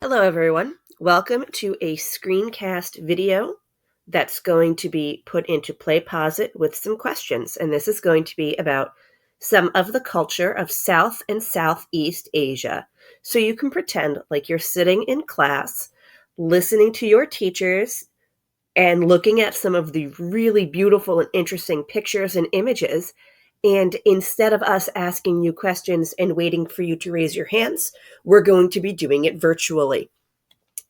Hello everyone. Welcome to a screencast video that's going to be put into PlayPosit with some questions. And this is going to be about some of the culture of South and Southeast Asia. So you can pretend like you're sitting in class, listening to your teachers and looking at some of the really beautiful and interesting pictures and images. And instead of us asking you questions and waiting for you to raise your hands, we're going to be doing it virtually.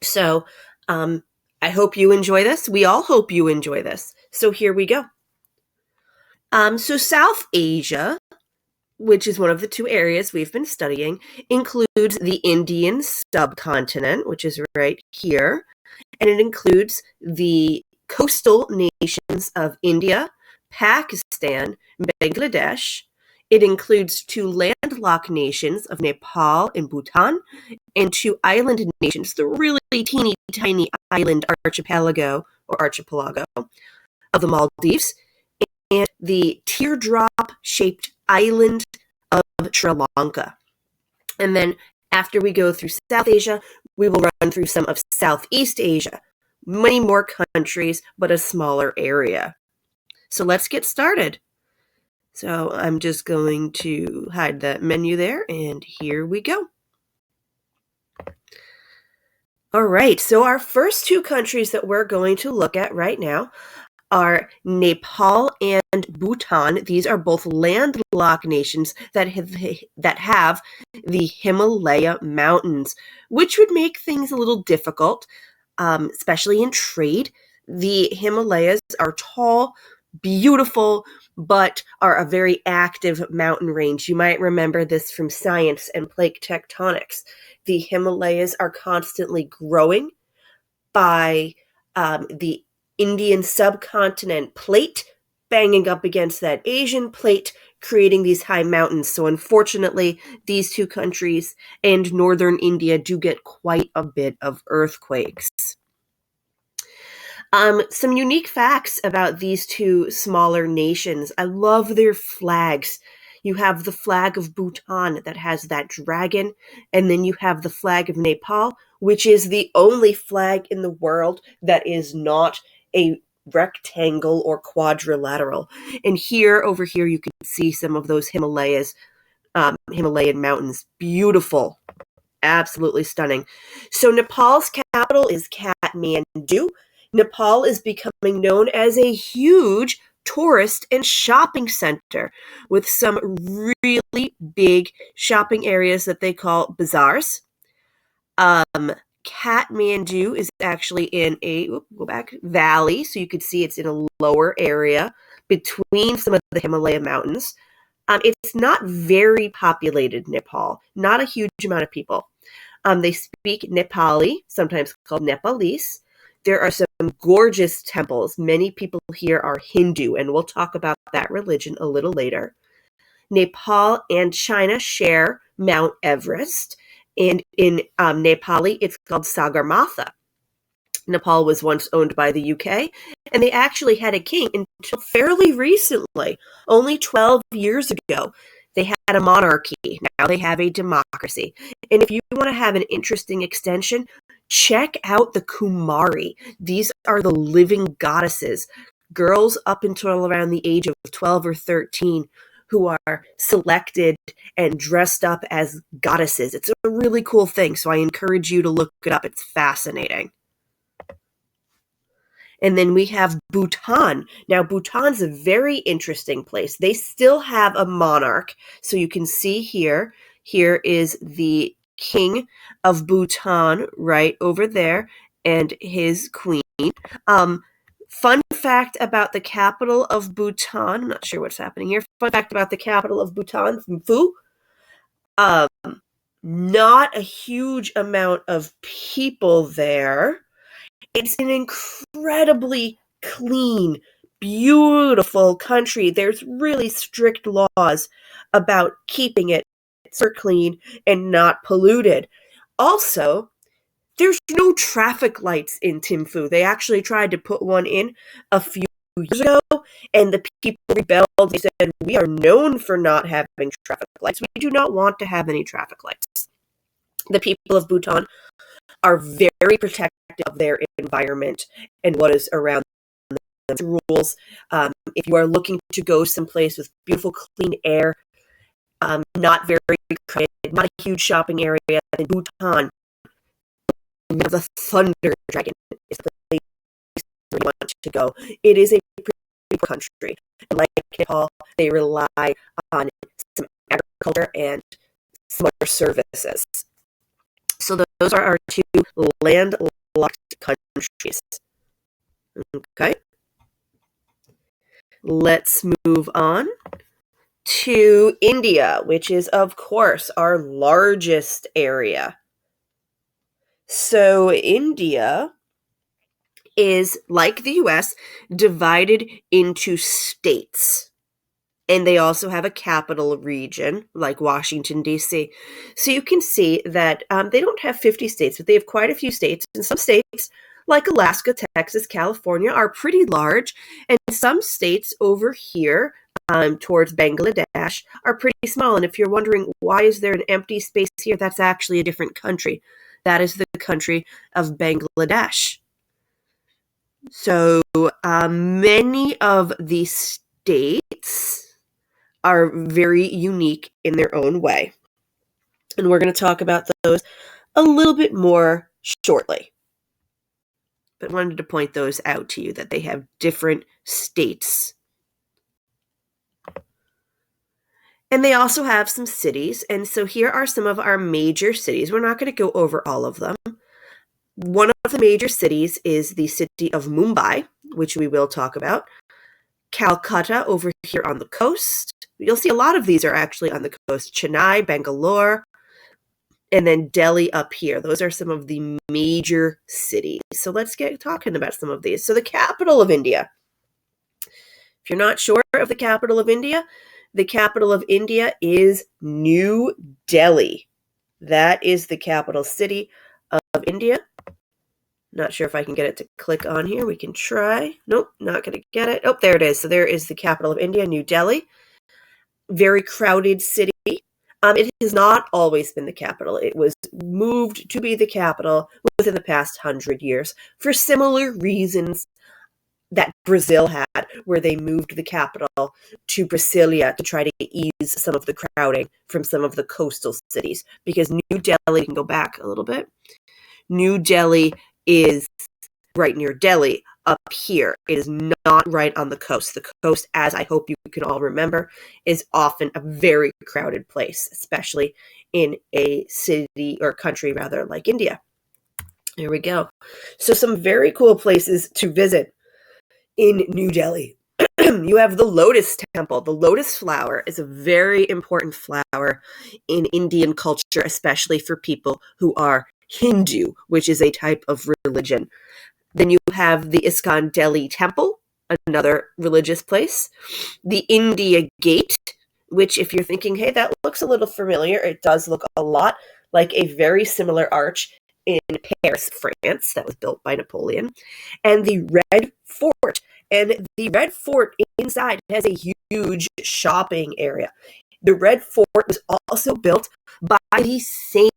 So I hope you enjoy this. We all hope you enjoy this. So here we go. So South Asia, which is one of the two areas we've been studying, includes the Indian subcontinent, which is right here, and it includes the coastal nations of India, Pakistan, Bangladesh. It includes two landlocked nations of Nepal and Bhutan, and two island nations, the really teeny tiny island archipelago of the Maldives, and the teardrop-shaped island of Sri Lanka. And then after we go through South Asia, we will run through some of Southeast Asia. Many more countries, but a smaller area. So let's get started. So I'm just going to hide that menu there, and here we go. All right, so our first two countries that we're going to look at right now are Nepal and Bhutan. These are both landlocked nations that have the Himalaya Mountains, which would make things a little difficult, especially in trade. The Himalayas are tall, beautiful, but are a very active mountain range. You might remember this from science and plate tectonics. The Himalayas are constantly growing by the Indian subcontinent plate banging up against that Asian plate, creating these high mountains. So unfortunately, these two countries and northern India do get quite a bit of earthquakes. Some unique facts about these two smaller nations. I love their flags. You have the flag of Bhutan that has that dragon, and then you have the flag of Nepal, which is the only flag in the world that is not a rectangle or quadrilateral. And over here, you can see some of those Himalayan mountains. Beautiful. Absolutely stunning. So Nepal's capital is Kathmandu. Nepal is becoming known as a huge tourist and shopping center with some really big shopping areas that they call bazaars. Kathmandu is actually in a valley, so you can see it's in a lower area between some of the Himalaya mountains. It's not very populated, Nepal, not a huge amount of people. They speak Nepali, sometimes called Nepalese. There are some gorgeous temples. Many people here are Hindu, and we'll talk about that religion a little later. Nepal and China share Mount Everest, and in Nepali, it's called Sagarmatha. Nepal was once owned by the UK, and they actually had a king until fairly recently, only 12 years ago. They had a monarchy. Now they have a democracy. And if you want to have an interesting extension, check out the Kumari. These are the living goddesses, girls up until around the age of 12 or 13 who are selected and dressed up as goddesses. It's a really cool thing, so I encourage you to look it up. It's fascinating. And then we have Bhutan. Now, Bhutan's a very interesting place. They still have a monarch. So you can see here is the king of Bhutan right over there and his queen. Fun fact about the capital of Bhutan. I'm not sure what's happening here. Fun fact about the capital of Bhutan, Thimphu. Not a huge amount of people there. It's an incredibly clean, beautiful country. There's really strict laws about keeping it super clean and not polluted. Also, there's no traffic lights in Thimphu. They actually tried to put one in a few years ago, and the people rebelled. They said, we are known for not having traffic lights. We do not want to have any traffic lights. The people of Bhutan are very protective of their environment and what is around them. Rules. If you are looking to go someplace with beautiful, clean air, not very crowded, not a huge shopping area, then Bhutan, the Thunder Dragon is the place where you want to go. It is a pretty beautiful country. And like Nepal, they rely on some agriculture and some other services. So those are our two landlocked countries. Okay. Let's move on to India, which is, of course, our largest area. So India is, like the US, divided into states. And they also have a capital region, like Washington, D.C. So you can see that they don't have 50 states, but they have quite a few states. And some states, like Alaska, Texas, California, are pretty large. And some states over here towards Bangladesh are pretty small. And if you're wondering, why is there an empty space here? That's actually a different country. That is the country of Bangladesh. So many of these states are very unique in their own way. And we're going to talk about those a little bit more shortly. But wanted to point those out to you, that they have different states. And they also have some cities. And so here are some of our major cities. We're not going to go over all of them. One of the major cities is the city of Mumbai, which we will talk about. Calcutta over here on the coast. You'll see a lot of these are actually on the coast. Chennai, Bangalore, and then Delhi up here. Those are some of the major cities. So let's get talking about some of these. So the capital of India. If you're not sure of the capital of India is New Delhi. That is the capital city of India. Not sure if I can get it to click on here. We can try. Nope, not going to get it. Oh, there it is. So there is the capital of India, New Delhi. Very crowded city. It has not always been the capital. It was moved to be the capital within the past 100 years for similar reasons that Brazil had, where they moved the capital to Brasilia to try to ease some of the crowding from some of the coastal cities. Because New Delhi, you can go back a little bit. New Delhi is right near Delhi up here. It is not right on the coast. The coast, as I hope you can all remember, is often a very crowded place, especially in a city or country rather like India. Here we go. So some very cool places to visit in New Delhi. You have the Lotus Temple. The lotus flower is a very important flower in Indian culture, especially for people who are Hindu, which is a type of religion. Then you have the ISKCON Delhi Temple, another religious place. The India Gate, which if you're thinking, hey, that looks a little familiar, it does look a lot like a very similar arch in Paris, France, that was built by Napoleon. And the Red Fort. And the Red Fort inside has a huge shopping area. The Red Fort was also built by the same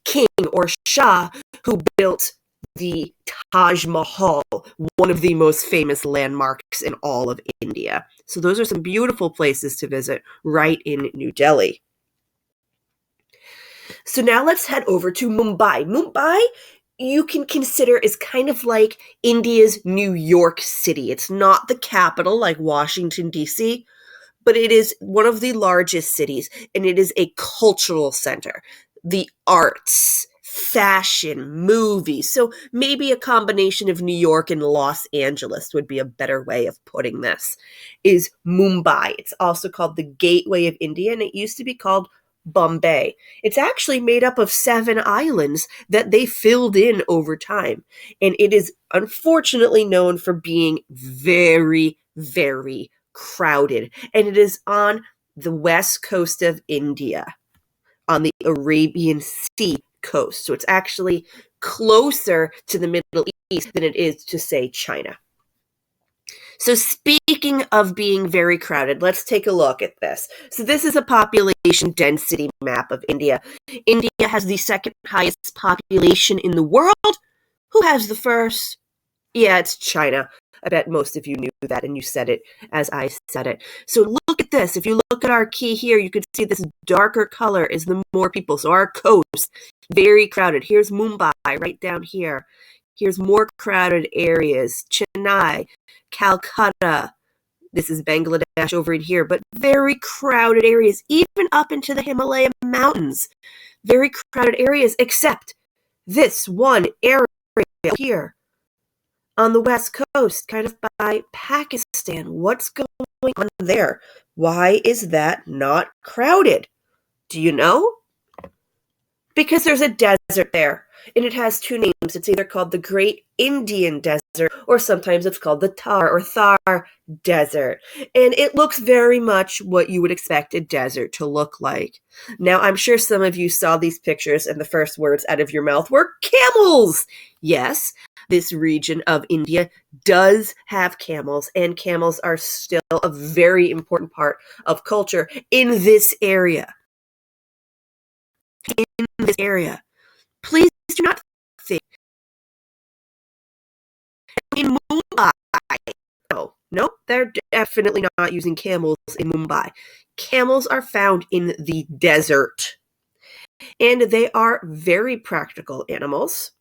king or Shah who built the Taj Mahal, one of the most famous landmarks in all of India. So those are some beautiful places to visit right in New Delhi. So now let's head over to Mumbai. Mumbai, you can consider, is kind of like India's New York City. It's not the capital like Washington, D.C., but it is one of the largest cities, and it is a cultural center. The arts, fashion, movies. So maybe a combination of New York and Los Angeles would be a better way of putting this, is Mumbai. It's also called the Gateway of India, and it used to be called Bombay. It's actually made up of 7 islands that they filled in over time. And it is unfortunately known for being very, very crowded. And it is on the west coast of India, on the Arabian Sea coast. So it's actually closer to the Middle East than it is to, say, China. So speaking of being very crowded, let's take a look at this. So this is a population density map of India. India has the second highest population in the world. Who has the first? Yeah, it's China. I bet most of you knew that, and you said it as I said it. So look at this. If you look at our key here, you can see this darker color is the more people. So our coast, very crowded. Here's Mumbai, right down here. Here's more crowded areas. Chennai, Calcutta. This is Bangladesh over in here, but very crowded areas, even up into the Himalaya mountains. Very crowded areas, except this one area here on the west coast, kind of by Pakistan. What's going on there? Why is that not crowded? Do you know? Because there's a desert there, and it has two names. It's either called the Great Indian Desert, or sometimes it's called the Thar Desert. And it looks very much what you would expect a desert to look like. Now, I'm sure some of you saw these pictures, and the first words out of your mouth were camels. Yes, this region of India does have camels, and camels are still a very important part of culture in this area. In this area. Please do not think in Mumbai. No, they're definitely not using camels in Mumbai. Camels are found in the desert, and they are very practical animals.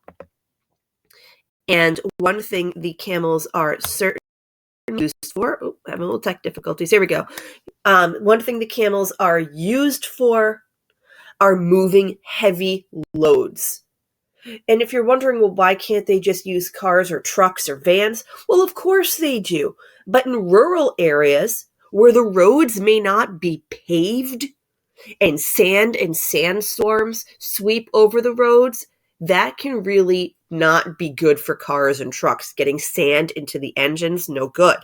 And one thing the camels are certainly used for, having a little tech difficulties. Here we go. One thing the camels are used for are moving heavy loads. And if you're wondering, well, why can't they just use cars or trucks or vans? Well, of course they do. But in rural areas where the roads may not be paved and sand and sandstorms sweep over the roads, that can really not be good for cars and trucks. Getting sand into the engines, no good.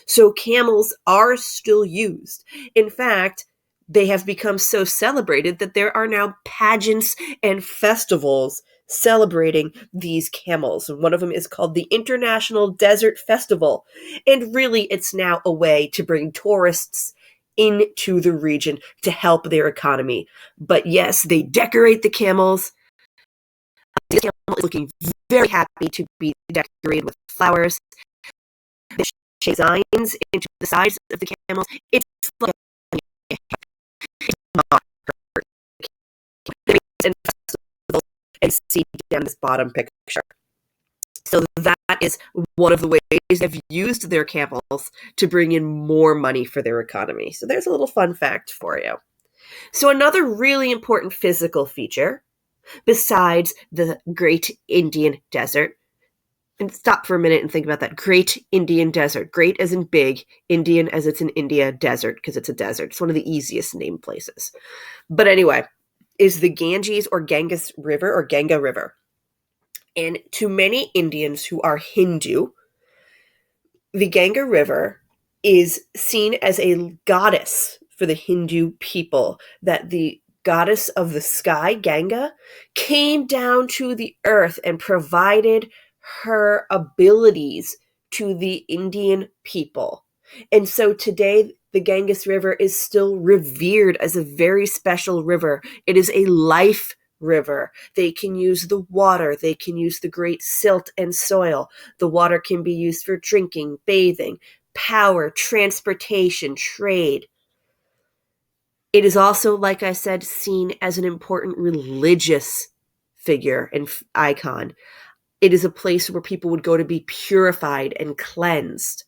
So camels are still used. In fact, they have become so celebrated that there are now pageants and festivals celebrating these camels. And one of them is called the International Desert Festival. And really, it's now a way to bring tourists into the region to help their economy. But yes, they decorate the camels. This camel is looking very happy to be decorated with flowers. They shape designs into the sides of the camels. It's like and see down this bottom picture. So that is one of the ways they've used their camels to bring in more money for their economy. So there's a little fun fact for you. So another really important physical feature, besides the Great Indian Desert, and stop for a minute and think about that. Great Indian Desert. Great as in big, Indian as it's in India, desert, because it's a desert. It's one of the easiest named places. But anyway, is the Ganges or Ganges River or Ganga River. And to many Indians who are Hindu, the Ganga River is seen as a goddess for the Hindu people, that the goddess of the sky, Ganga, came down to the earth and provided her abilities to the Indian people. And so today, the Ganges River is still revered as a very special river. It is a life river. They can use the water. They can use the great silt and soil. The water can be used for drinking, bathing, power, transportation, trade. It is also, like I said, seen as an important religious figure and icon. It is a place where people would go to be purified and cleansed.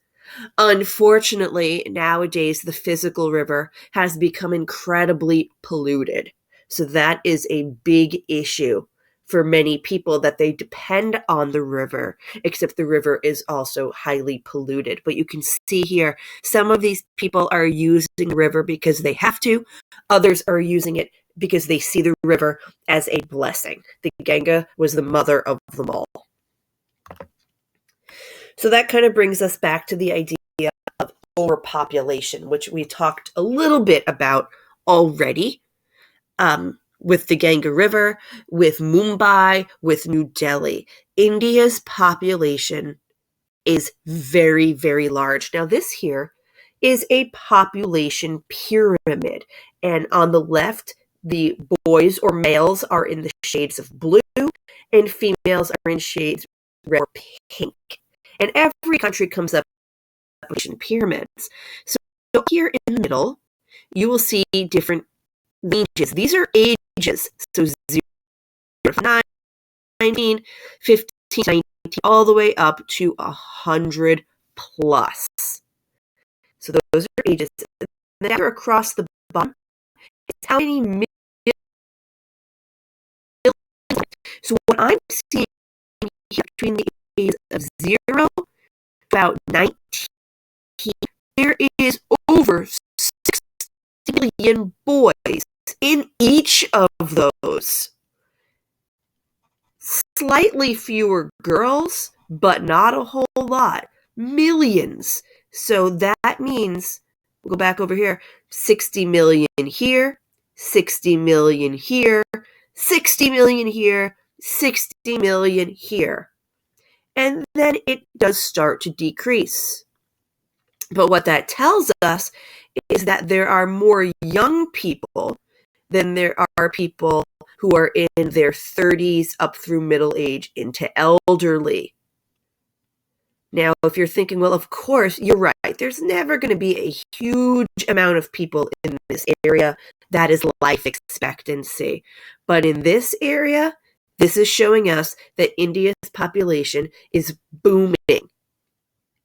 Unfortunately, nowadays, the physical river has become incredibly polluted. So that is a big issue for many people, that they depend on the river, except the river is also highly polluted. But you can see here, some of these people are using the river because they have to. Others are using it because they see the river as a blessing. The Ganga was the mother of them all. So that kind of brings us back to the idea of overpopulation, which we talked a little bit about already, with the Ganga River, with Mumbai, with New Delhi. India's population is very, very large. Now, this here is a population pyramid. And on the left, the boys or males are in the shades of blue, and females are in shades red or pink. And every country comes up with population pyramids. So here in the middle, you will see different ranges. These are ages. So 0 to 9, 19, 15, 19, all the way up to 100 plus. So those are ages. And then across the bottom, it's how many million. So what I'm seeing here between the ages of 0 to about 19, there is over 60 million boys in each of those. Slightly fewer girls, but not a whole lot. Millions. So that means, we'll go back over here, 60 million here, 60 million here, 60 million here, 60 million here. And then it does start to decrease. But what that tells us is that there are more young people than there are people who are in their 30s up through middle age into elderly. Now, if you're thinking, well, of course, you're right. There's never going to be a huge amount of people in this area. That is life expectancy. But in this area, this is showing us that India's population is booming.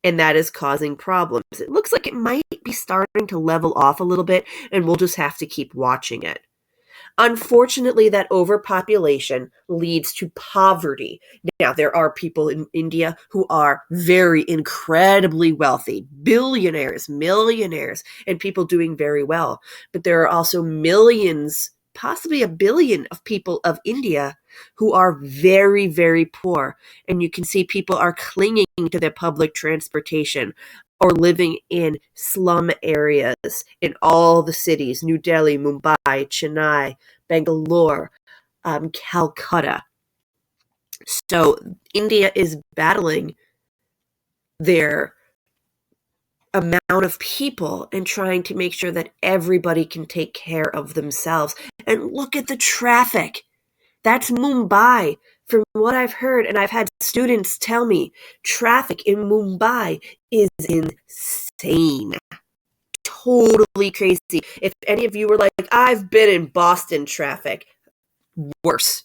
And that is causing problems. It looks like it might be starting to level off a little bit, and we'll just have to keep watching it. Unfortunately, that overpopulation leads to poverty. Now, there are people in India who are very incredibly wealthy, billionaires, millionaires, and people doing very well. But there are also millions, possibly 1 billion of people of India who are very, very poor. And you can see people are clinging to their public transportation or living in slum areas in all the cities, New Delhi, Mumbai, Chennai, Bangalore, Calcutta. So India is battling their amount of people and trying to make sure that everybody can take care of themselves. And look at the traffic. That's Mumbai. From what I've heard, and I've had students tell me, traffic in Mumbai is insane. Totally crazy. If any of you were like, I've been in Boston traffic, worse,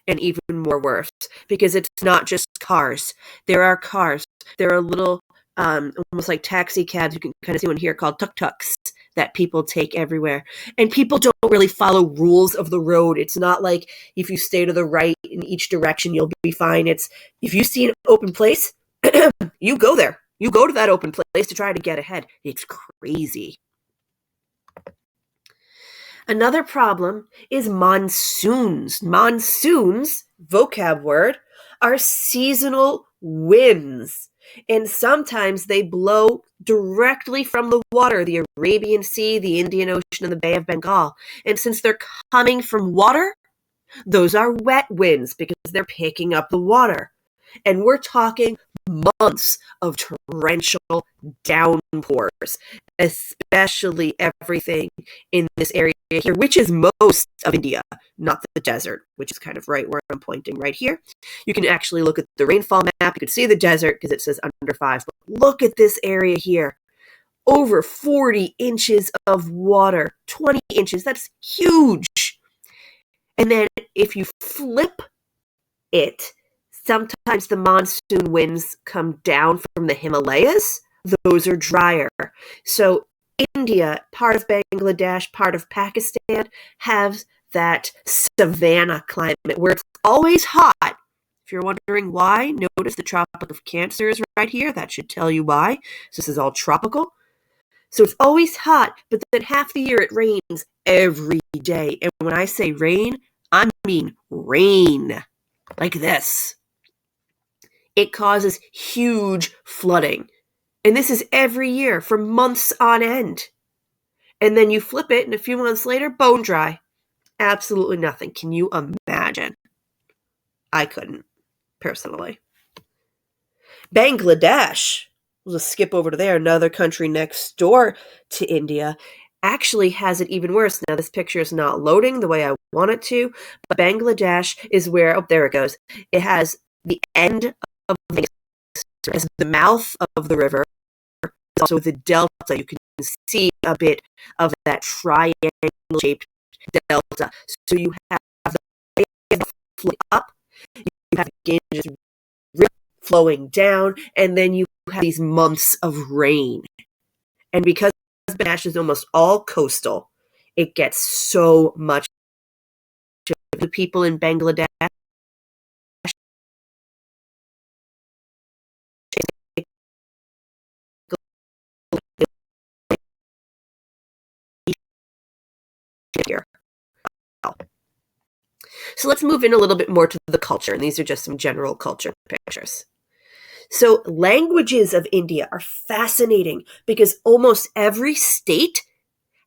and even more worse, because it's not just cars. There are cars. There are little, almost like taxi cabs, you can kind of see one here, called tuk-tuks that people take everywhere. And people don't really follow rules of the road. It's not like if you stay to the right in each direction, you'll be fine. It's if you see an open place, you go there. You go to that open place to try to get ahead. It's crazy. Another problem is monsoons. Monsoons, vocab word, are seasonal winds. And sometimes they blow directly from the water, the Arabian Sea, the Indian Ocean, and the Bay of Bengal. And since they're coming from water, those are wet winds because they're picking up the water. And we're talking months of torrential downpours, especially everything in this area here, which is most of India, not the desert, which is kind of right where I'm pointing right here. You can actually look at the rainfall map. You can see the desert because it says under 5. But look at this area here. Over 40 inches of water, 20 inches. That's huge. And then if you flip it, sometimes the monsoon winds come down from the Himalayas. Those are drier. So India, part of Bangladesh, part of Pakistan, have that savanna climate where it's always hot. If you're wondering why, notice the Tropic of Cancer is right here. That should tell you why. So this is all tropical. So it's always hot, but then half the year it rains every day. And when I say rain, I mean rain. Like this. It causes huge flooding. And this is every year for months on end. And then you flip it, and a few months later, bone dry. Absolutely nothing. Can you imagine? I couldn't, personally. Bangladesh, we'll just skip over to there, another country next door to India, actually has it even worse. Now, this picture is not loading the way I want it to, but Bangladesh is where, oh, there it goes. It has the end of the mouth of the river, also the delta. You can see a bit of that triangle-shaped delta. So you have the flowing up, you have the Ganges River flowing down, and then you have these months of rain. And because Bangladesh is almost all coastal, it gets so much. The people in Bangladesh here. So let's move in a little bit more to the culture, and these are just some general culture pictures. So languages of India are fascinating because almost every state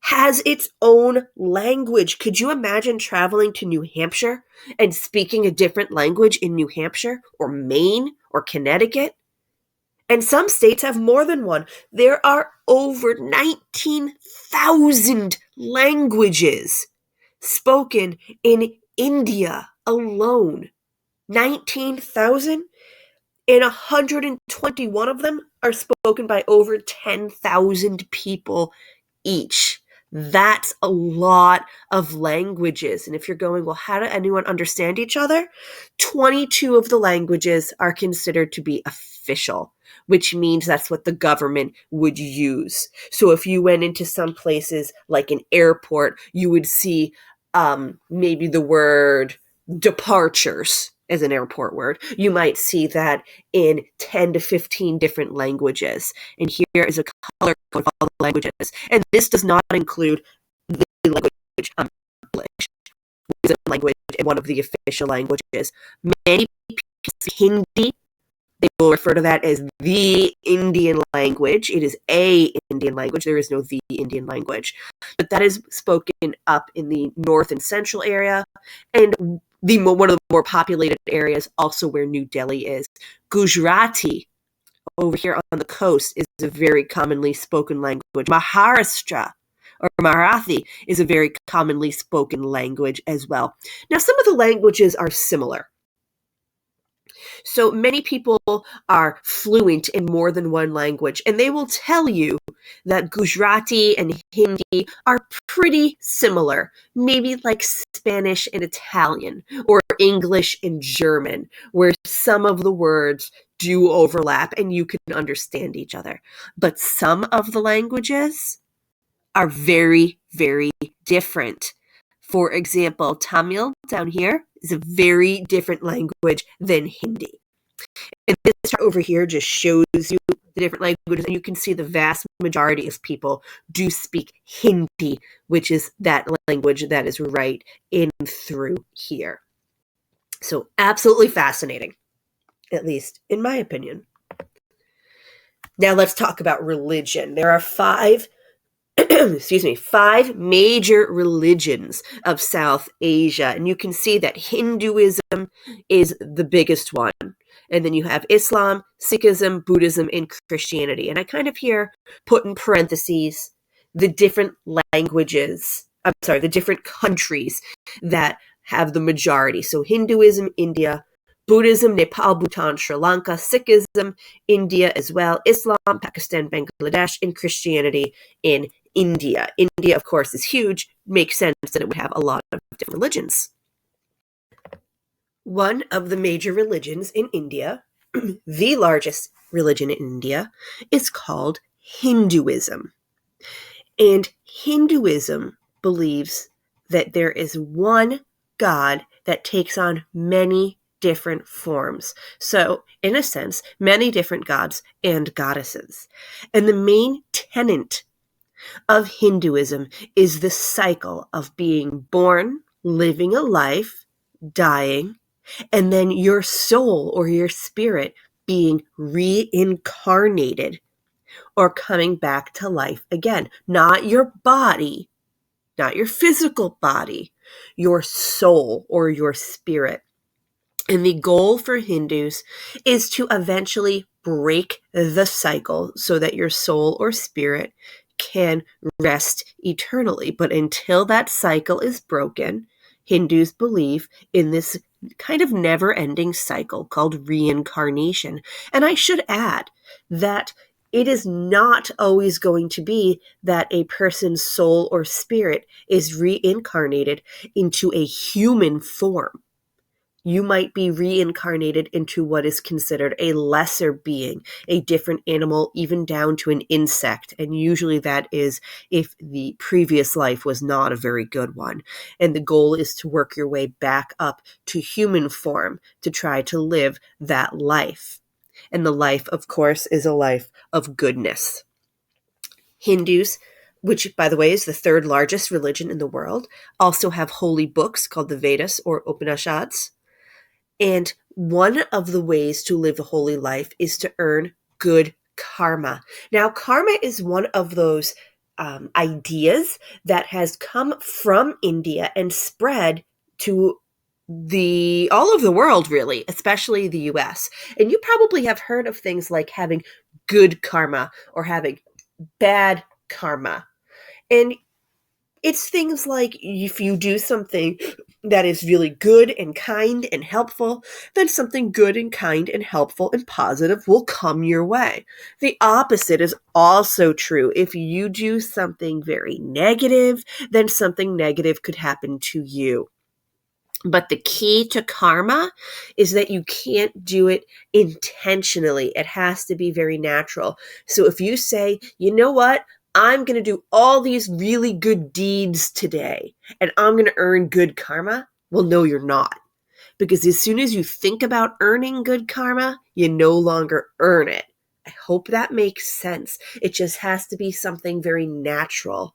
has its own language. Could you imagine traveling to New Hampshire and speaking a different language in New Hampshire or Maine or Connecticut? And some states have more than one. There are over 19,000 languages spoken in India alone. 19,000? And 121 of them are spoken by over 10,000 people each. That's a lot of languages. And if you're going, well, how do anyone understand each other? 22 of the languages are considered to be official, which means that's what the government would use. So if you went into some places like an airport, you would see maybe the word departures as an airport word. You might see that in 10 to 15 different languages. And here is a color code of all the languages. And this does not include the language English, which is a language and one of the official languages. Many people speak Hindi. They will refer to that as the Indian language. It is a Indian language. There is no the Indian language. But that is spoken up in the north and central area. And one of the more populated areas, also where New Delhi is. Gujarati, over here on the coast, is a very commonly spoken language. Maharashtra, or Marathi, is a very commonly spoken language as well. Now, some of the languages are similar. So many people are fluent in more than one language, and they will tell you that Gujarati and Hindi are pretty similar, maybe like Spanish and Italian, or English and German, where some of the words do overlap and you can understand each other. But some of the languages are very, very different. For example, Tamil down here is a very different language than Hindi. And this chart over here just shows you the different languages, and you can see the vast majority of people do speak Hindi, which is that language that is right in through here. So absolutely fascinating, at least in my opinion. Now let's talk about religion. There are five major religions of South Asia. And you can see that Hinduism is the biggest one. And then you have Islam, Sikhism, Buddhism, and Christianity. And I kind of here put in parentheses the different the different countries that have the majority. So Hinduism, India, Buddhism, Nepal, Bhutan, Sri Lanka, Sikhism, India as well, Islam, Pakistan, Bangladesh, and Christianity in India. India, of course, is huge. Makes sense that it would have a lot of different religions. One of the major religions in India, the largest religion in India, is called Hinduism. And Hinduism believes that there is one God that takes on many different forms. So, in a sense, many different gods and goddesses. And the main tenet of Hinduism is the cycle of being born, living a life, dying, and then your soul or your spirit being reincarnated or coming back to life again. Not your body, not your physical body, your soul or your spirit. And the goal for Hindus is to eventually break the cycle so that your soul or spirit can rest eternally. But until that cycle is broken, Hindus believe in this kind of never-ending cycle called reincarnation. And I should add that it is not always going to be that a person's soul or spirit is reincarnated into a human form. You might be reincarnated into what is considered a lesser being, a different animal, even down to an insect. And usually that is if the previous life was not a very good one. And the goal is to work your way back up to human form to try to live that life. And the life, of course, is a life of goodness. Hindus, which, by the way, is the third largest religion in the world, also have holy books called the Vedas or Upanishads. And one of the ways to live a holy life is to earn good karma. Now, karma is one of those ideas that has come from India and spread to all of the world, really, especially the US. And you probably have heard of things like having good karma or having bad karma. And it's things like if you do something that is really good and kind and helpful, then something good and kind and helpful and positive will come your way. The opposite is also true. If you do something very negative, then something negative could happen to you. But the key to karma is that you can't do it intentionally. It has to be very natural. So if you say, you know what? I'm going to do all these really good deeds today and I'm going to earn good karma. Well, no, you're not. Because as soon as you think about earning good karma, you no longer earn it. I hope that makes sense. It just has to be something very natural.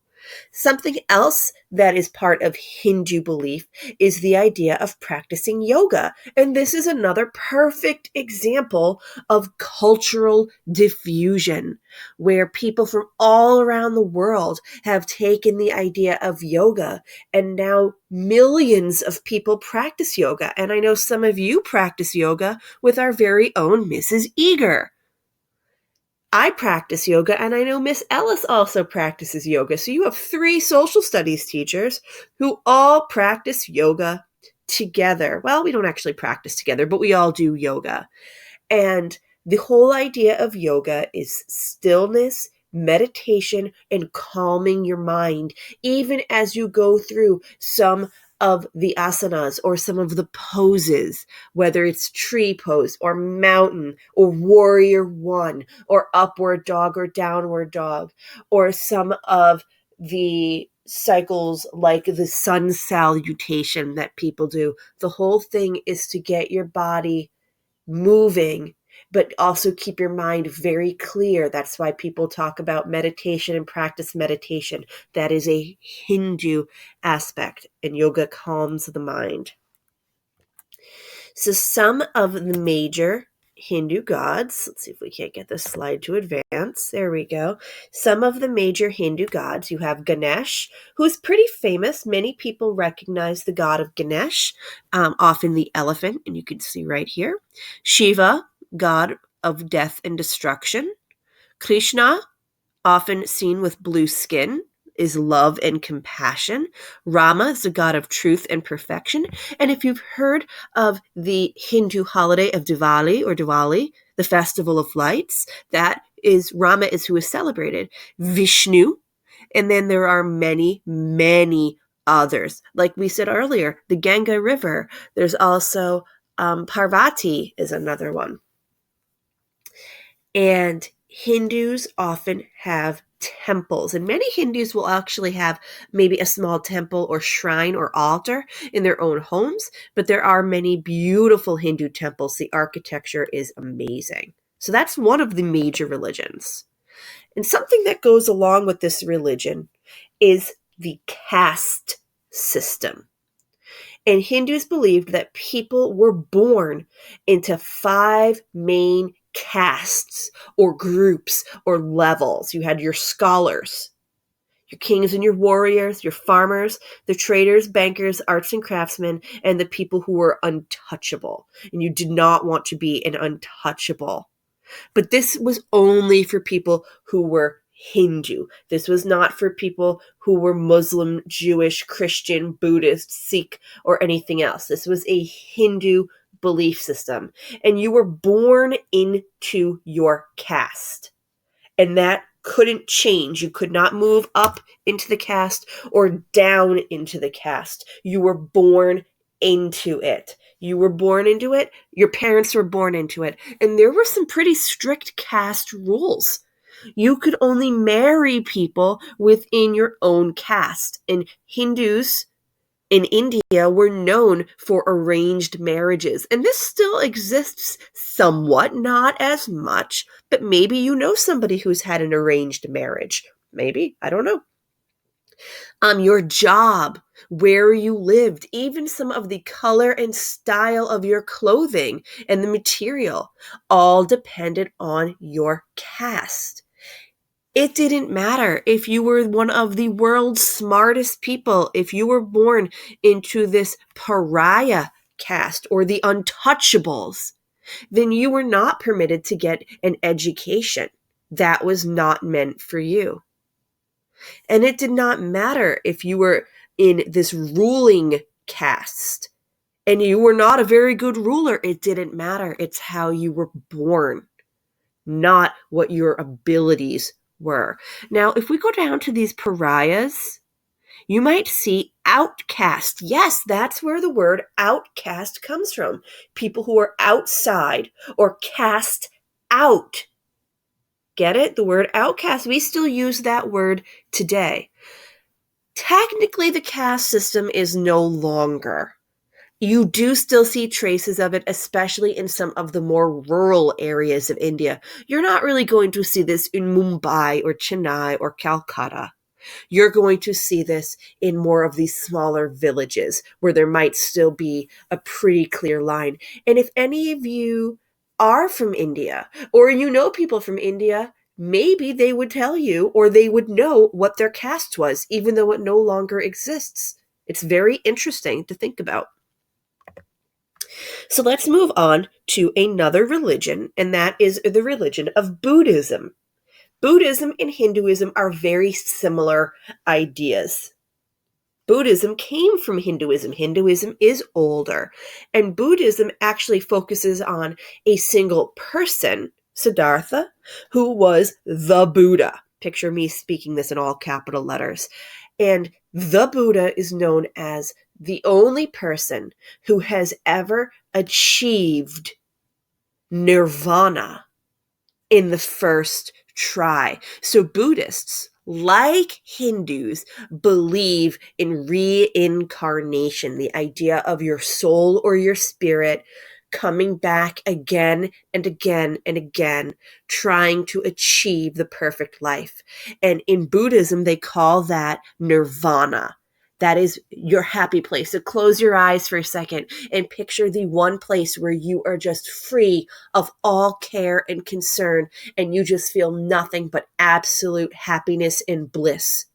Something else that is part of Hindu belief is the idea of practicing yoga. And this is another perfect example of cultural diffusion, where people from all around the world have taken the idea of yoga, and now millions of people practice yoga. And I know some of you practice yoga with our very own Mrs. Eager. I practice yoga, and I know Miss Ellis also practices yoga. So you have 3 social studies teachers who all practice yoga together. Well, we don't actually practice together, but we all do yoga. And the whole idea of yoga is stillness, meditation, and calming your mind, even as you go through some of the asanas or some of the poses, whether it's tree pose or mountain or warrior one or upward dog or downward dog, or some of the cycles like the sun salutation that people do. The whole thing is to get your body moving, but also keep your mind very clear. That's why people talk about meditation and practice meditation. That is a Hindu aspect, and yoga calms the mind. So some of the major Hindu gods, let's see if we can't get this slide to advance. There we go. Some of the major Hindu gods, you have Ganesh, who's pretty famous. Many people recognize the god of Ganesh, often the elephant, and you can see right here. Shiva, god of death and destruction. Krishna, often seen with blue skin, is love and compassion. Rama is the god of truth and perfection. And if you've heard of the Hindu holiday of Diwali, the festival of lights, that is Rama is who is celebrated. Vishnu, and then there are many, many others. Like we said earlier, the Ganga River. There's also Parvati is another one. And Hindus often have temples, and many Hindus will actually have maybe a small temple or shrine or altar in their own homes, but there are many beautiful Hindu temples. The architecture is amazing. So that's one of the major religions. And something that goes along with this religion is the caste system. And Hindus believed that people were born into 5 main castes or groups or levels. You had your scholars, Your kings and your warriors, your farmers, the traders, bankers, arts and craftsmen, and the people who were untouchable. And you did not want to be an untouchable. But this was only for people who were Hindu. This was not for people who were Muslim, Jewish, Christian, Buddhist, Sikh, or anything else. This was a Hindu belief system. And you were born into your caste. And that couldn't change. You could not move up into the caste or down into the caste. You were born into it. You were born into it. Your parents were born into it. And there were some pretty strict caste rules. You could only marry people within your own caste. And Hindus in India were known for arranged marriages. And this still exists somewhat, not as much, but maybe you know somebody who's had an arranged marriage. Maybe, I don't know. Your job, where you lived, even some of the color and style of your clothing and the material, all depended on your caste. It didn't matter if you were one of the world's smartest people, if you were born into this pariah caste or the untouchables, then you were not permitted to get an education. That was not meant for you. And it did not matter if you were in this ruling caste and you were not a very good ruler. It didn't matter. It's how you were born, not what your abilities were. Now, if we go down to these pariahs, you might see outcast. Yes, that's where the word outcast comes from. People who are outside or cast out. Get it? The word outcast. We still use that word today. Technically, the caste system is no longer. You do still see traces of it, especially in some of the more rural areas of India. You're not really going to see this in Mumbai or Chennai or Calcutta. You're going to see this in more of these smaller villages where there might still be a pretty clear line. And if any of you are from India or you know people from India, maybe they would tell you or they would know what their caste was, even though it no longer exists. It's very interesting to think about. So let's move on to another religion, and that is the religion of Buddhism. Buddhism and Hinduism are very similar ideas. Buddhism came from Hinduism. Hinduism is older, and Buddhism actually focuses on a single person, Siddhartha, who was the Buddha. Picture me speaking this in all capital letters. And the Buddha is known as the only person who has ever achieved nirvana in the first try. So Buddhists, like Hindus, believe in reincarnation, the idea of your soul or your spirit coming back again and again and again, trying to achieve the perfect life. And in Buddhism, they call that nirvana. That is your happy place. So close your eyes for a second and picture the one place where you are just free of all care and concern, and you just feel nothing but absolute happiness and bliss.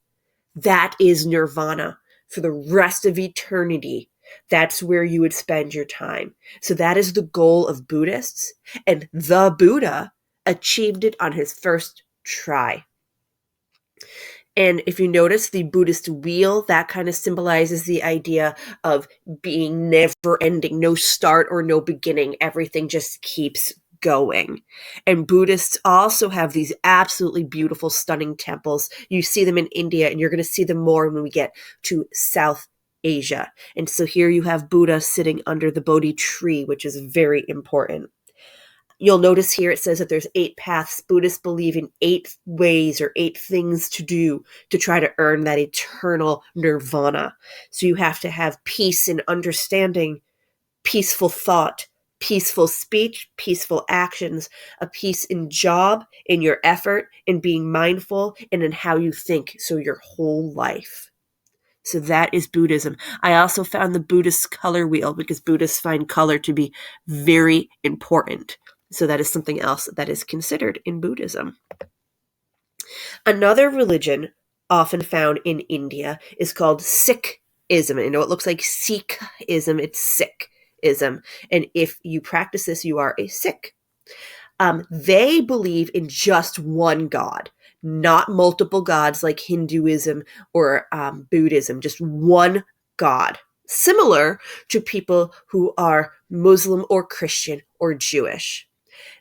That is nirvana for the rest of eternity. That's where you would spend your time. So that is the goal of Buddhists, and the Buddha achieved it on his first try. And if you notice the Buddhist wheel, that kind of symbolizes the idea of being never ending, no start or no beginning. Everything just keeps going. And Buddhists also have these absolutely beautiful, stunning temples. You see them in India, and you're going to see them more when we get to South Asia. And so here you have Buddha sitting under the Bodhi tree, which is very important. You'll notice here it says that there's 8 paths. Buddhists believe in 8 ways or 8 things to do to try to earn that eternal nirvana. So you have to have peace and understanding, peaceful thought, peaceful speech, peaceful actions, a peace in job, in your effort, in being mindful, and in how you think. So your whole life. So that is Buddhism. I also found the Buddhist color wheel because Buddhists find color to be very important. So that is something else that is considered in Buddhism. Another religion often found in India, is called Sikhism. You know, it looks like Sikhism, it's Sikhism. And if you practice this, you are a Sikh. They believe in just one God, not multiple gods like Hinduism or Buddhism, just one God, similar to people who are Muslim or Christian or Jewish.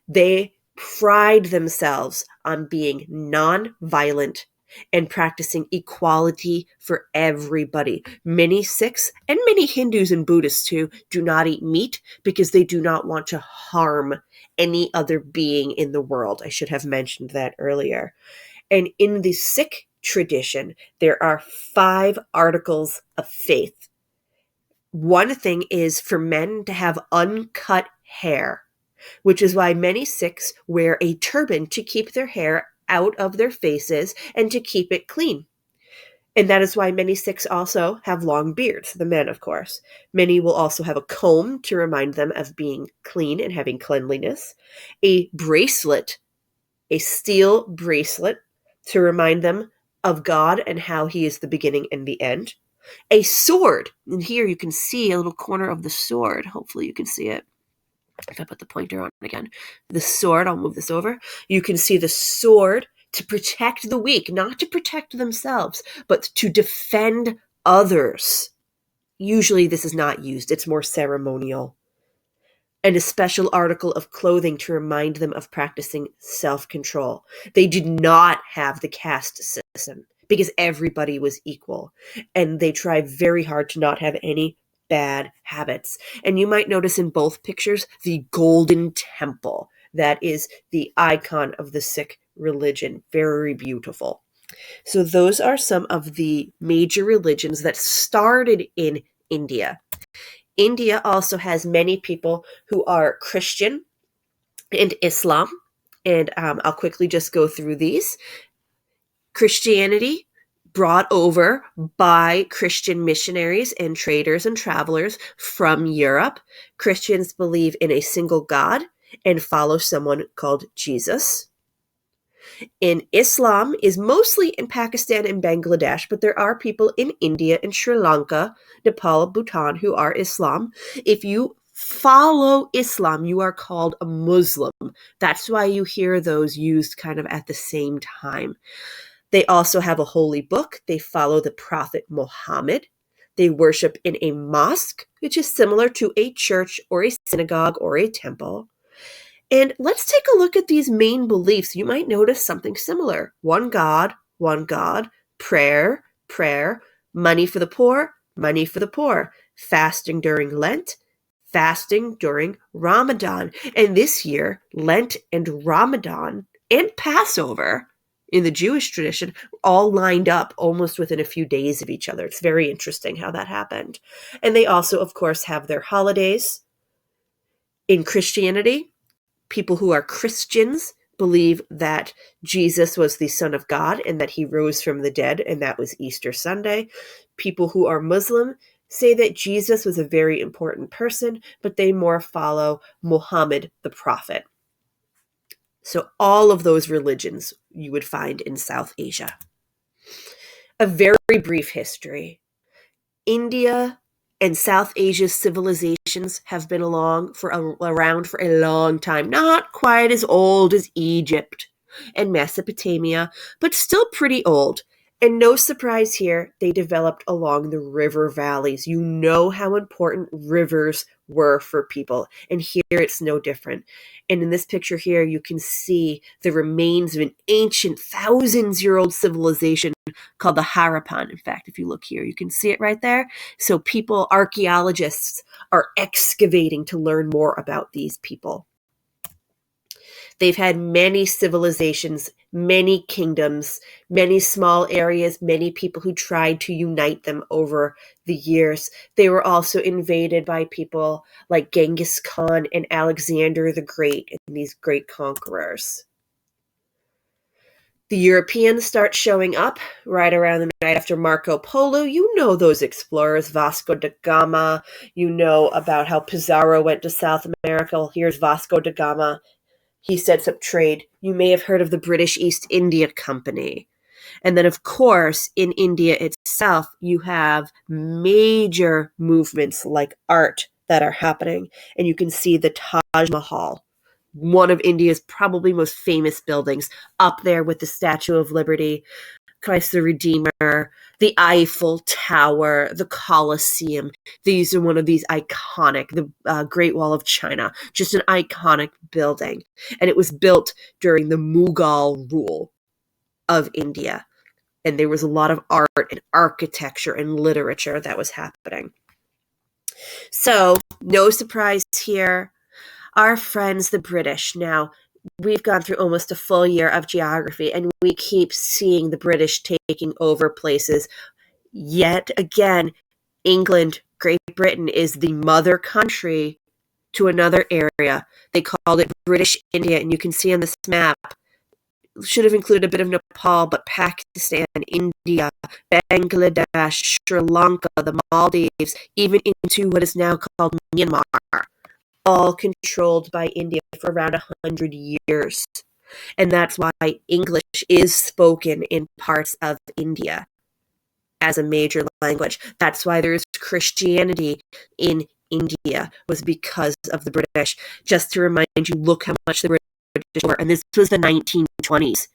They pride themselves on being non-violent and practicing equality for everybody. Many Sikhs and many Hindus and Buddhists too do not eat meat because they do not want to harm any other being in the world. I should have mentioned that earlier. And in the Sikh tradition, there are 5 articles of faith. One thing is for men to have uncut hair, which is why many Sikhs wear a turban to keep their hair out of their faces and to keep it clean. And that is why many Sikhs also have long beards, the men, of course. Many will also have a comb to remind them of being clean and having cleanliness, a bracelet, a steel bracelet to remind them of God and how he is the beginning and the end, a sword. And here you can see a little corner of the sword. Hopefully you can see it. If I put the pointer on again, the sword, I'll move this over. You can see the sword to protect the weak, not to protect themselves, but to defend others. Usually this is not used. It's more ceremonial. And a special article of clothing to remind them of practicing self-control. They did not have the caste system because everybody was equal. And they tried very hard to not have any bad habits. And you might notice in both pictures the golden temple. That is the icon of the Sikh religion. Very beautiful. So those are some of the major religions that started in India. India also has many people who are Christian and Islam. And I'll quickly just go through these. Christianity brought over by Christian missionaries and traders and travelers from Europe. Christians believe in a single God and follow someone called Jesus. In Islam is mostly in Pakistan and Bangladesh, but there are people in India and Sri Lanka, Nepal, Bhutan who are Islam. If you follow Islam, you are called a Muslim. That's why you hear those used kind of at the same time. They also have a holy book. They follow the Prophet Muhammad. They worship in a mosque, which is similar to a church or a synagogue or a temple. And let's take a look at these main beliefs. You might notice something similar. One God, prayer, money for the poor, fasting during Lent, fasting during Ramadan. And this year, Lent and Ramadan and Passover in the Jewish tradition all lined up almost within a few days of each other. It's very interesting how that happened. And they also, of course, have their holidays. In Christianity, people who are Christians believe that Jesus was the Son of God and that he rose from the dead, and that was Easter Sunday. People who are Muslim say that Jesus was a very important person, but they more follow Muhammad the Prophet. So all of those religions you would find in South Asia. A very brief history. India and South Asia's civilizations have been around for a long time. Not quite as old as Egypt and Mesopotamia, but still pretty old. And no surprise here, they developed along the river valleys. You know how important rivers were for people. And here it's no different. And in this picture here, you can see the remains of an ancient thousands-year-old civilization called the Harappan. In fact, if you look here, you can see it right there. So archaeologists are excavating to learn more about these people. They've had many civilizations, many kingdoms, many small areas, many people who tried to unite them over the years. They were also invaded by people like Genghis Khan and Alexander the Great, and these great conquerors. The Europeans start showing up right around the night after Marco Polo. You know those explorers, Vasco da Gama. You know about how Pizarro went to South America. Well, here's Vasco da Gama. He sets up trade. You may have heard of the British East India Company. And then, of course, in India itself, you have major movements like art that are happening. And you can see the Taj Mahal, one of India's probably most famous buildings, up there with the Statue of Liberty, Christ the Redeemer, the Eiffel Tower, the Colosseum. These are one of these iconic, the Great Wall of China, just an iconic building. And it was built during the Mughal rule of India. And there was a lot of art and architecture and literature that was happening. So, no surprise here. Our friends, the British. Now, we've gone through almost a full year of geography, and we keep seeing the British taking over places. Yet again, England, Great Britain is the mother country to another area. They called it British India, and you can see on this map, should have included a bit of Nepal, but Pakistan, India, Bangladesh, Sri Lanka, the Maldives, even into what is now called Myanmar, all controlled by India for around 100 years. And that's why English is spoken in parts of India as a major language. That's why there's Christianity in India, was because of the British. Just to remind you, look how much the British were, and this was the 1920s.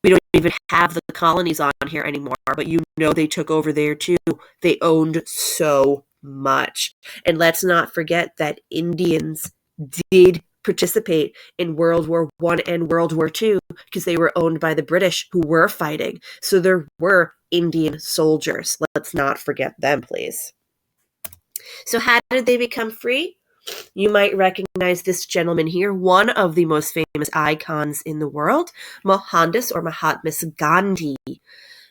We don't even have the colonies on here anymore, but you know they took over there too. They owned so much. And let's not forget that Indians did participate in World War I and World War II because they were owned by the British, who were fighting. So there were Indian soldiers. Let's not forget them, please. So how did they become free? You might recognize this gentleman here, one of the most famous icons in the world, Mohandas or Mahatma Gandhi.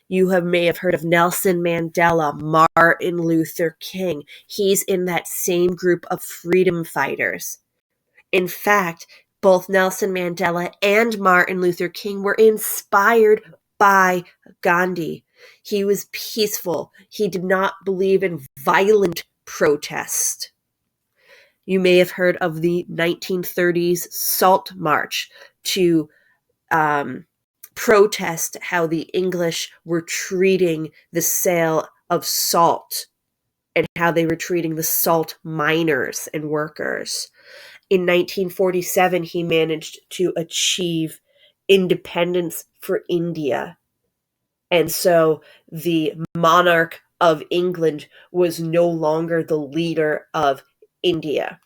You may have heard of Nelson Mandela, Martin Luther King. He's in that same group of freedom fighters. In fact, both Nelson Mandela and Martin Luther King were inspired by Gandhi. He was peaceful. He did not believe in violent protest. You may have heard of the 1930s Salt March to protest how the English were treating the sale of salt and how they were treating the salt miners and workers. In 1947, he managed to achieve independence for India. And so the monarch of England was no longer the leader of India.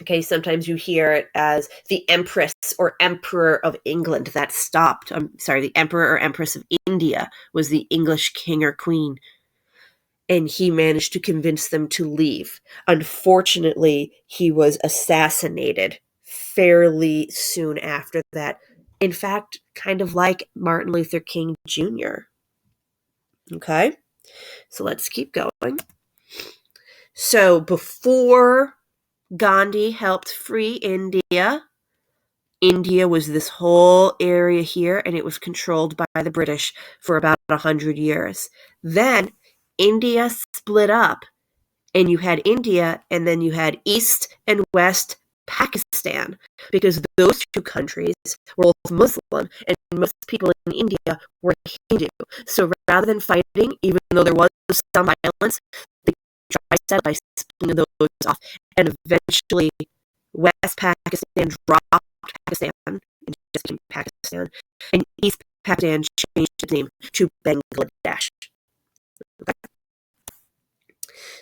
Okay, sometimes you hear it as the Empress or Emperor of England. That stopped. The Emperor or Empress of India was the English king or queen. And he managed to convince them to leave. Unfortunately, he was assassinated fairly soon after that. In fact, kind of like Martin Luther King Jr. Okay, so let's keep going. So before Gandhi helped free India, India was this whole area here, and it was controlled by the British for about 100 years. Then India split up, and you had India, and then you had East and West Pakistan, because those two countries were both Muslim, and most people in India were Hindu. So rather than fighting, even though there was some violence, they tried to settle by splitting those off, and eventually West Pakistan dropped Pakistan and just became Pakistan, and East Pakistan changed its name to Bangladesh. Okay.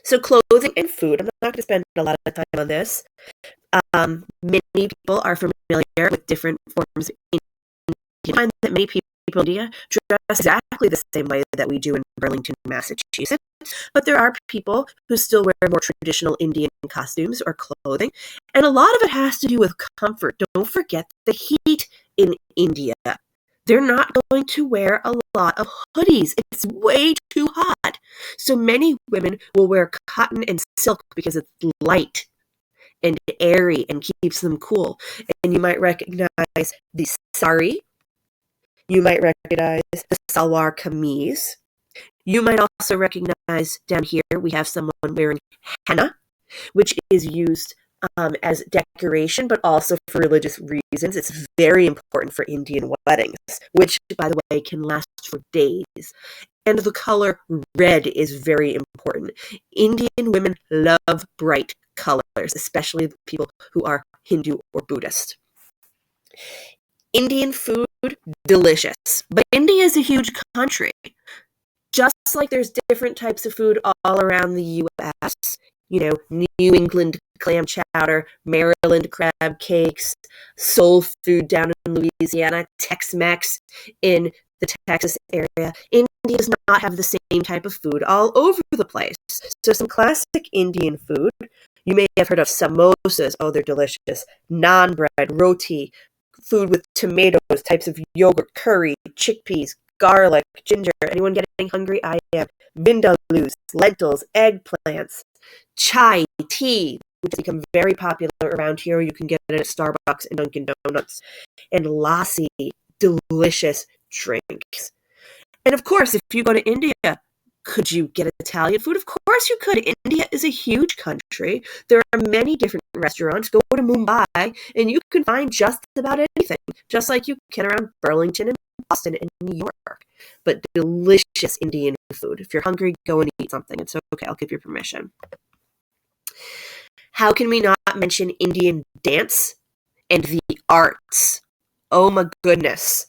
So clothing and food, I'm not going to spend a lot of time on this. Many people are familiar with different forms of Indian. You find that many people in India dress exactly the same way that we do in Burlington, Massachusetts, but there are people who still wear more traditional Indian costumes or clothing, and a lot of it has to do with comfort. Don't forget the heat in India. They're not going to wear a lot of hoodies. It's way too hot. So many women will wear cotton and silk because it's light and airy and keeps them cool. And you might recognize the sari. You might recognize the salwar kameez. You might also recognize down here we have someone wearing henna, which is used as decoration, but also for religious reasons. It's very important for Indian weddings, which, by the way, can last for days. And the color red is very important. Indian women love bright colors, especially people who are Hindu or Buddhist. Indian food, delicious. But India is a huge country. Just like there's different types of food all around the U.S., New England clam chowder, Maryland crab cakes, soul food down in Louisiana, Tex-Mex in the Texas area. India does not have the same type of food all over the place. So some classic Indian food, you may have heard of samosas. Oh, they're delicious. Naan bread, roti, food with tomatoes, types of yogurt, curry, chickpeas, garlic, ginger. Anyone getting hungry? I am. Vindaloo, lentils, eggplants, chai, tea, which has become very popular around here. You can get it at Starbucks and Dunkin' Donuts. And lassi, delicious drinks. And of course, if you go to India, could you get Italian food? Of course you could. India is a huge country. There are many different restaurants. Go to Mumbai and you can find just about anything, just like you can around Burlington and Boston and New York. But delicious Indian food. If you're hungry, go and eat something. It's okay. I'll give you permission. How can we not mention Indian dance and the arts? Oh my goodness.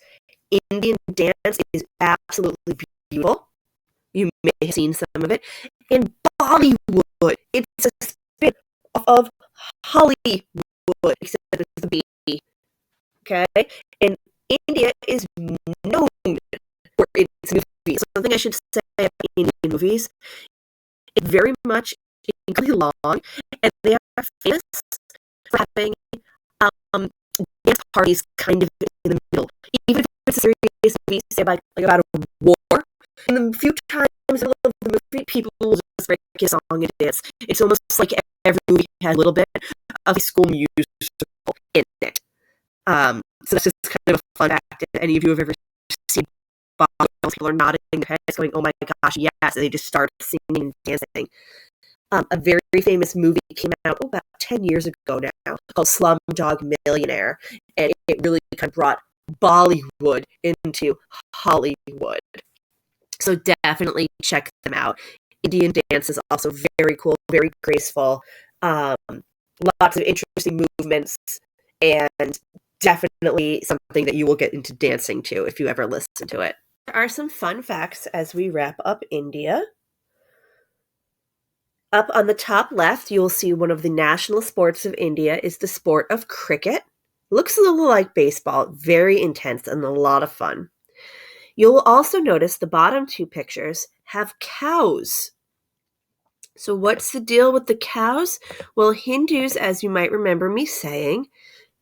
Indian dance is absolutely beautiful. You may have seen some of it. In Bollywood, it's a spin of Hollywood, except with the B. Okay? And India is known for its movies. Something I should say about Indian movies, it's very much incredibly long, and they are famous for having dance parties kind of in the middle. Even if it's a serious movie, say about a war, and a few times in the middle of the movie, people will just break a song and dance. It's almost like every movie has a little bit of a school musical in it. So that's just kind of a fun fact. If any of you have ever seen Bollywood, people are nodding their heads going, oh my gosh, yes, and they just start singing and dancing. A very famous movie came out about 10 years ago now called Slumdog Millionaire, and it really kind of brought Bollywood into Hollywood. So definitely check them out. Indian dance is also very cool, very graceful, lots of interesting movements, and definitely something that you will get into dancing to if you ever listen to it. There are some fun facts as we wrap up India. Up on the top left, you will see one of the national sports of India is the sport of cricket. Looks a little like baseball, very intense and a lot of fun. You'll also notice the bottom two pictures have cows. So what's the deal with the cows? Well, Hindus, as you might remember me saying,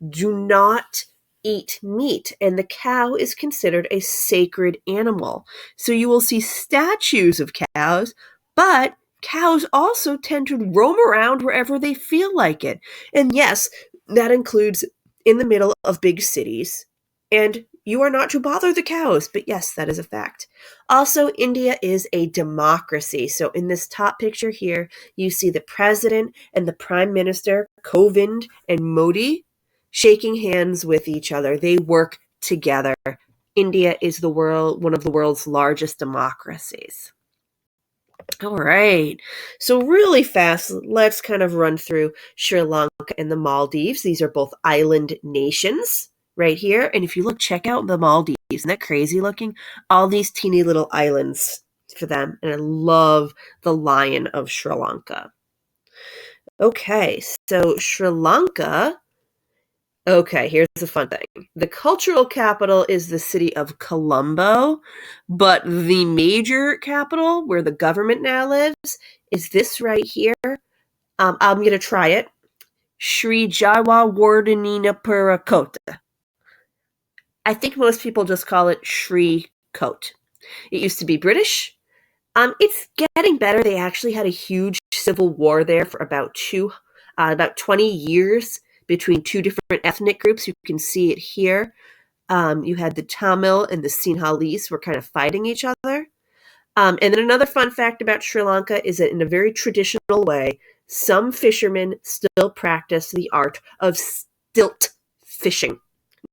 do not eat meat, and the cow is considered a sacred animal. So you will see statues of cows, but cows also tend to roam around wherever they feel like it. And yes, that includes in the middle of big cities. And you are not to bother the cows, but yes, that is a fact. Also, India is a democracy. So in this top picture here, you see the president and the prime minister, Kovind and Modi, shaking hands with each other. They work together. India is one of the world's largest democracies. All right. So really fast, let's kind of run through Sri Lanka and the Maldives. These are both island nations right here. And if you look, check out the Maldives. Isn't that crazy looking? All these teeny little islands for them. And I love the Lion of Sri Lanka. Okay, so Sri Lanka. Okay, here's the fun thing. The cultural capital is the city of Colombo, but the major capital, where the government now lives, is this right here. I'm going to try it. Sri Jayawardenepura. I think most people just call it Sri Kot. It used to be British. It's getting better. They actually had a huge civil war there for about 20 years between two different ethnic groups. You can see it here. You had the Tamil and the Sinhalese were kind of fighting each other. And then another fun fact about Sri Lanka is that in a very traditional way, some fishermen still practice the art of stilt fishing.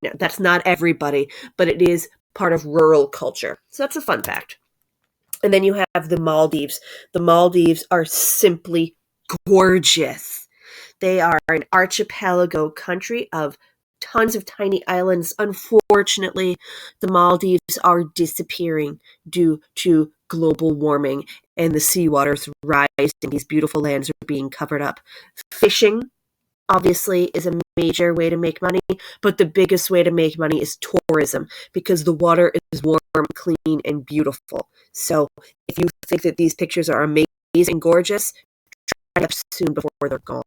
Now, that's not everybody, but it is part of rural culture. So that's a fun fact. And then you have the Maldives. The Maldives are simply gorgeous. They are an archipelago country of tons of tiny islands. Unfortunately, the Maldives are disappearing due to global warming, and the seawaters rise and these beautiful lands are being covered up. Fishing, obviously, is a major way to make money, but the biggest way to make money is tourism, because the water is warm, clean, and beautiful. So if you think that these pictures are amazing and gorgeous, try it up soon before they're gone.